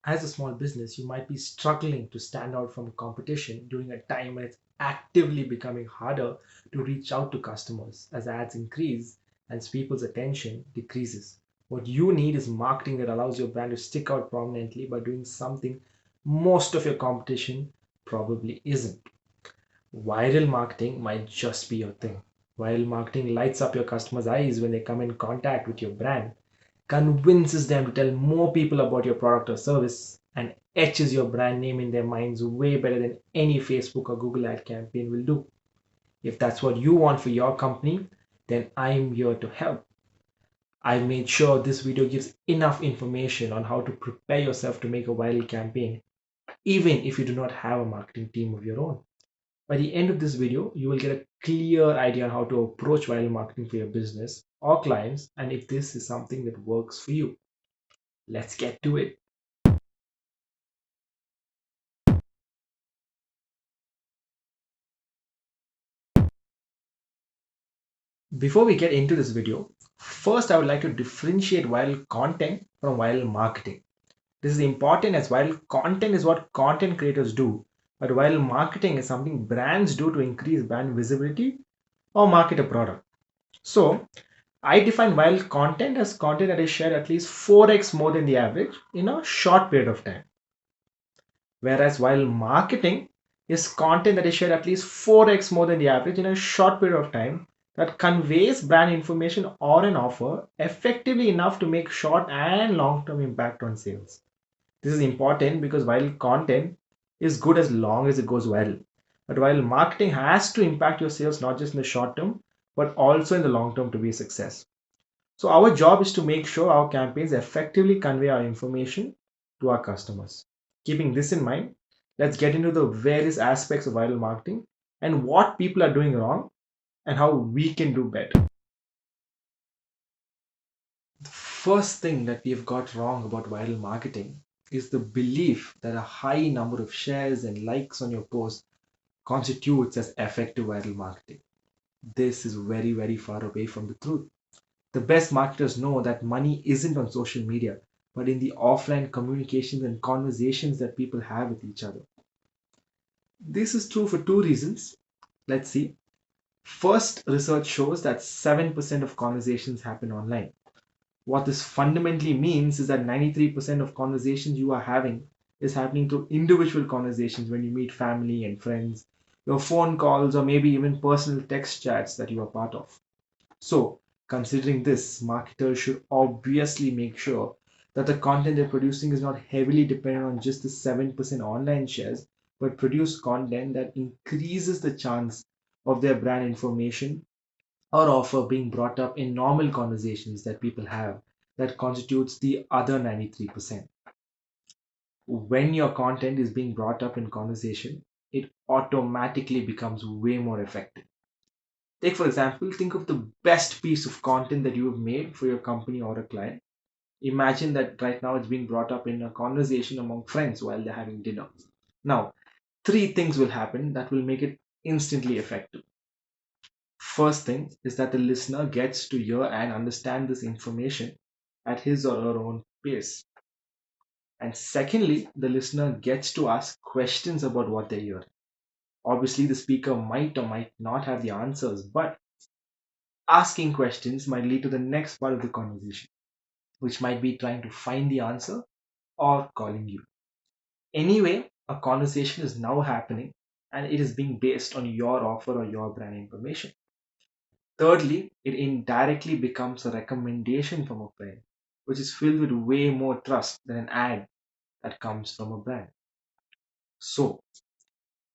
As a small business, you might be struggling to stand out from competition during a time when it's actively becoming harder to reach out to customers as ads increase and people's attention decreases. What you need is marketing that allows your brand to stick out prominently by doing something most of your competition probably isn't. Viral marketing might just be your thing. Viral marketing lights up your customers' eyes when they come in contact with your brand, convinces them to tell more people about your product or service, and etches your brand name in their minds way better than any Facebook or Google ad campaign will do. If that's what you want for your company, then I'm here to help. I've made sure this video gives enough information on how to prepare yourself to make a viral campaign, even if you do not have a marketing team of your own. By the end of this video, you will get a clear idea on how to approach viral marketing for your business or clients and if this is something that works for you. Let's get to it. Before we get into this video, first I would like to differentiate viral content from viral marketing. This is important as viral content is what content creators do, but viral marketing is something brands do to increase brand visibility or market a product. So, I define viral content as content that is shared at least 4x more than the average in a short period of time. Whereas while marketing is content that is shared at least 4x more than the average in a short period of time that conveys brand information or an offer effectively enough to make short and long term impact on sales. This is important because while content is good as long as it goes well, but while marketing has to impact your sales not just in the short term, but also in the long term to be a success. So, our job is to make sure our campaigns effectively convey our information to our customers. Keeping this in mind, let's get into the various aspects of viral marketing and what people are doing wrong and how we can do better. The first thing that we've got wrong about viral marketing is the belief that a high number of shares and likes on your post constitutes as effective viral marketing. This is very, very far away from the truth. The best marketers know that money isn't on social media, but in the offline communications and conversations that people have with each other. This is true for two reasons. Let's see. First, research shows that 7% of conversations happen online. What this fundamentally means is that 93% of conversations you are having is happening through individual conversations when you meet family and friends, your phone calls, or maybe even personal text chats that you are part of. So, considering this, marketers should obviously make sure that the content they're producing is not heavily dependent on just the 7% online shares, but produce content that increases the chance of their brand information or offer being brought up in normal conversations that people have that constitutes the other 93%. When your content is being brought up in conversation, it automatically becomes way more effective. Take, for example, think of the best piece of content that you have made for your company or a client. Imagine that right now it's being brought up in a conversation among friends while they're having dinner. Now, three things will happen that will make it instantly effective. First thing is that the listener gets to hear and understand this information at his or her own pace. And secondly, the listener gets to ask questions about what they hear. Obviously, the speaker might or might not have the answers, but asking questions might lead to the next part of the conversation, which might be trying to find the answer or calling you. Anyway, a conversation is now happening and it is being based on your offer or your brand information. Thirdly, it indirectly becomes a recommendation from a friend, which is filled with way more trust than an ad that comes from a brand. So,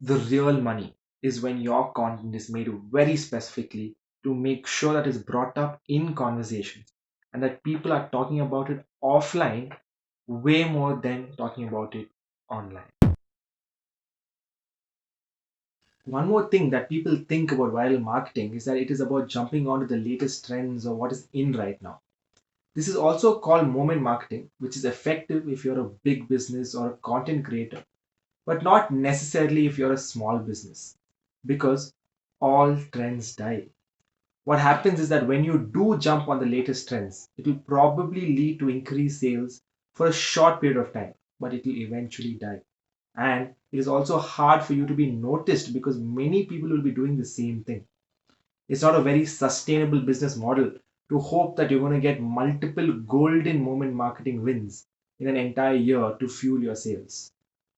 the real money is when your content is made very specifically to make sure that it's brought up in conversations and that people are talking about it offline way more than talking about it online. One more thing that people think about viral marketing is that it is about jumping onto the latest trends or what is in right now. This is also called moment marketing, which is effective if you're a big business or a content creator, but not necessarily if you're a small business because all trends die. What happens is that when you do jump on the latest trends, it will probably lead to increased sales for a short period of time. but it will eventually die. And it is also hard for you to be noticed because many people will be doing the same thing. It's not a very sustainable business model to hope that you're going to get multiple golden moment marketing wins in an entire year to fuel your sales.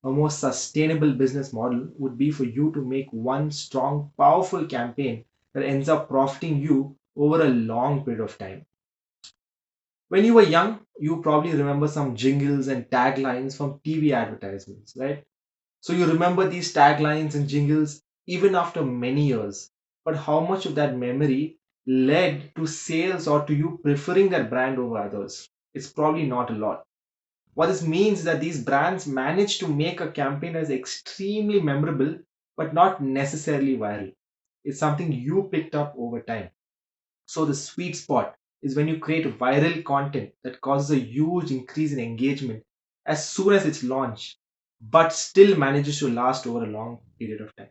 A more sustainable business model would be for you to make one strong, powerful campaign that ends up profiting you over a long period of time. When you were young, you probably remember some jingles and taglines from TV advertisements, right? So you remember these taglines and jingles even after many years. But how much of that memory led to sales or to you preferring that brand over others? It's probably not a lot. What this means is that these brands manage to make a campaign as extremely memorable but not necessarily viral. It's something you picked up over time. So the sweet spot is when you create viral content that causes a huge increase in engagement as soon as it's launched, but still manages to last over a long period of time.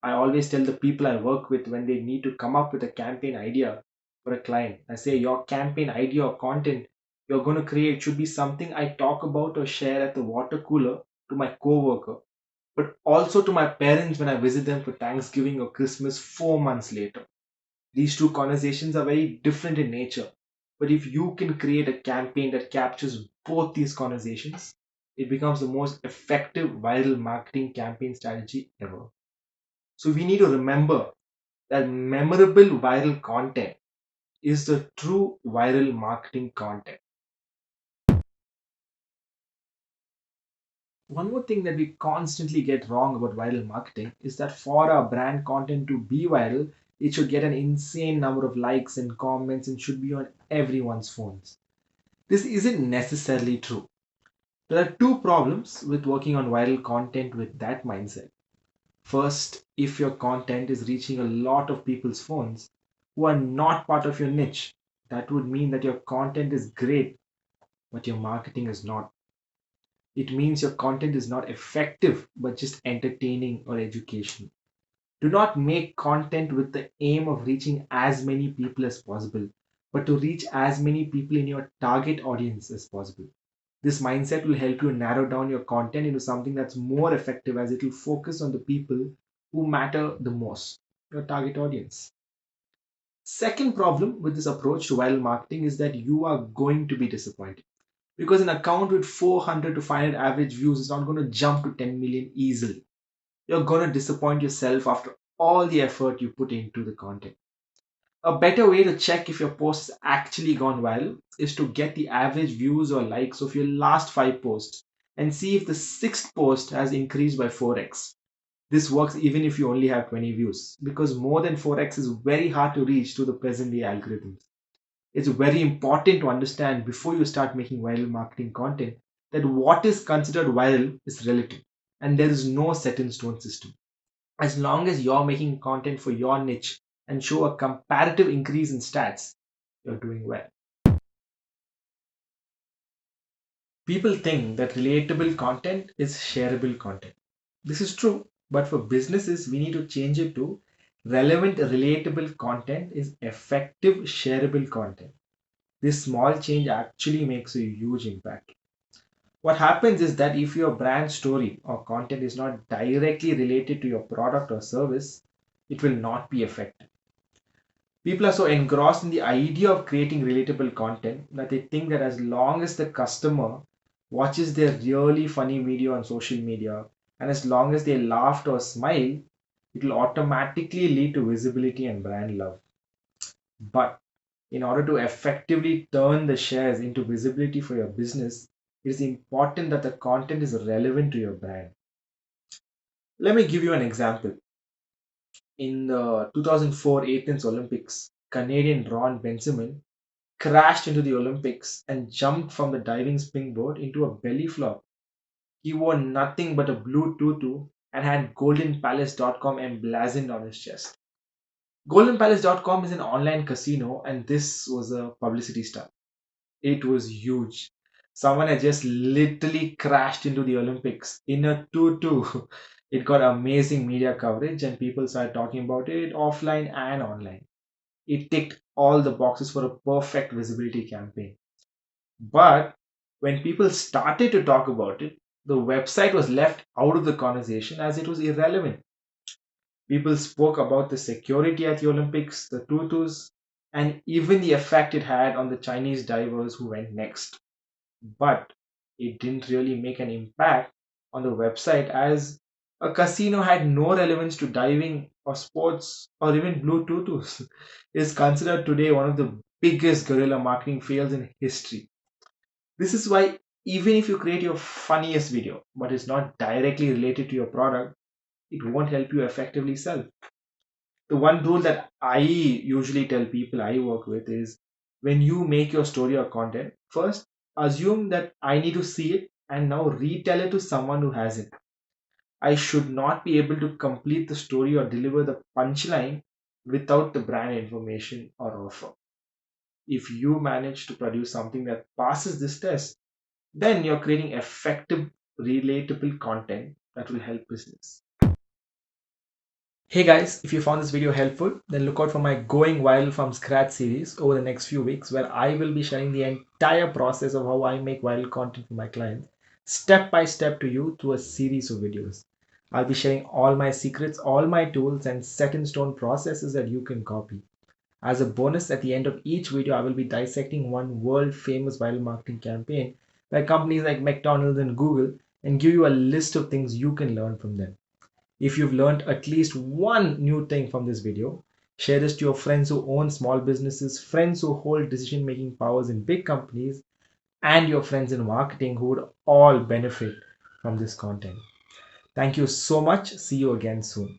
I always tell the people I work with when they need to come up with a campaign idea for a client, I say your campaign idea or content you're going to create should be something I talk about or share at the water cooler to my coworker, but also to my parents when I visit them for Thanksgiving or Christmas 4 months later. These two conversations are very different in nature. But if you can create a campaign that captures both these conversations, it becomes the most effective viral marketing campaign strategy ever. So we need to remember that memorable viral content is the true viral marketing content. One more thing that we constantly get wrong about viral marketing is that for our brand content to be viral, it should get an insane number of likes and comments and should be on everyone's phones. This isn't necessarily true. There are two problems with working on viral content with that mindset. First, if your content is reaching a lot of people's phones who are not part of your niche, that would mean that your content is great, but your marketing is not. It means your content is not effective, but just entertaining or educational. Do not make content with the aim of reaching as many people as possible, but to reach as many people in your target audience as possible. This mindset will help you narrow down your content into something that's more effective as it will focus on the people who matter the most, your target audience. Second problem with this approach to viral marketing is that you are going to be disappointed because an account with 400 to 500 average views is not going to jump to 10 million easily. You're going to disappoint yourself after all the effort you put into the content. A better way to check if your post has actually gone viral is to get the average views or likes of your last 5 posts and see if the sixth post has increased by 4x. This works even if you only have 20 views because more than 4x is very hard to reach through the present day algorithms. It's very important to understand before you start making viral marketing content that what is considered viral is relative and there is no set in stone system. As long as you're making content for your niche and show a comparative increase in stats, you're doing well. People think that relatable content is shareable content. This is true, but for businesses, we need to change it to relevant, relatable content is effective, shareable content. This small change actually makes a huge impact. What happens is that if your brand story or content is not directly related to your product or service, it will not be effective. People are so engrossed in the idea of creating relatable content that they think that as long as the customer watches their really funny video on social media and as long as they laughed or smile, it will automatically lead to visibility and brand love. But in order to effectively turn the shares into visibility for your business, it is important that the content is relevant to your brand. Let me give you an example. In the 2004 Athens Olympics, Canadian Ron Benjamin crashed into the Olympics and jumped from the diving springboard into a belly flop. He wore nothing but a blue tutu and had goldenpalace.com emblazoned on his chest. Goldenpalace.com is an online casino, and this was a publicity stunt. It was huge. Someone had just literally crashed into the Olympics in a tutu. It got amazing media coverage, and people started talking about it offline and online. It ticked all the boxes for a perfect visibility campaign. But when people started to talk about it, the website was left out of the conversation as it was irrelevant. People spoke about the security at the Olympics, the tutus, and even the effect it had on the Chinese divers who went next. But it didn't really make an impact on the website as a casino had no relevance to diving or sports or even blue tutus. It is considered today one of the biggest guerrilla marketing fails in history. This is why even if you create your funniest video but it's not directly related to your product, it won't help you effectively sell. The one rule that I usually tell people I work with is when you make your story or content, first assume that I need to see it and now retell it to someone who hasn't. I should not be able to complete the story or deliver the punchline without the brand information or offer. If you manage to produce something that passes this test, then you're creating effective, relatable content that will help business. Hey guys, if you found this video helpful, then look out for my Going Viral from Scratch series over the next few weeks, where I will be sharing the entire process of how I make viral content for my clients, step by step to you through a series of videos. I'll be sharing all my secrets, all my tools, and set in stone processes that you can copy. As a bonus, at the end of each video, I will be dissecting one world famous viral marketing campaign by companies like McDonald's and Google and give you a list of things you can learn from them. If you've learned at least one new thing from this video, share this to your friends who own small businesses, friends who hold decision making powers in big companies, and your friends in marketing who would all benefit from this content. Thank you so much. See you again soon.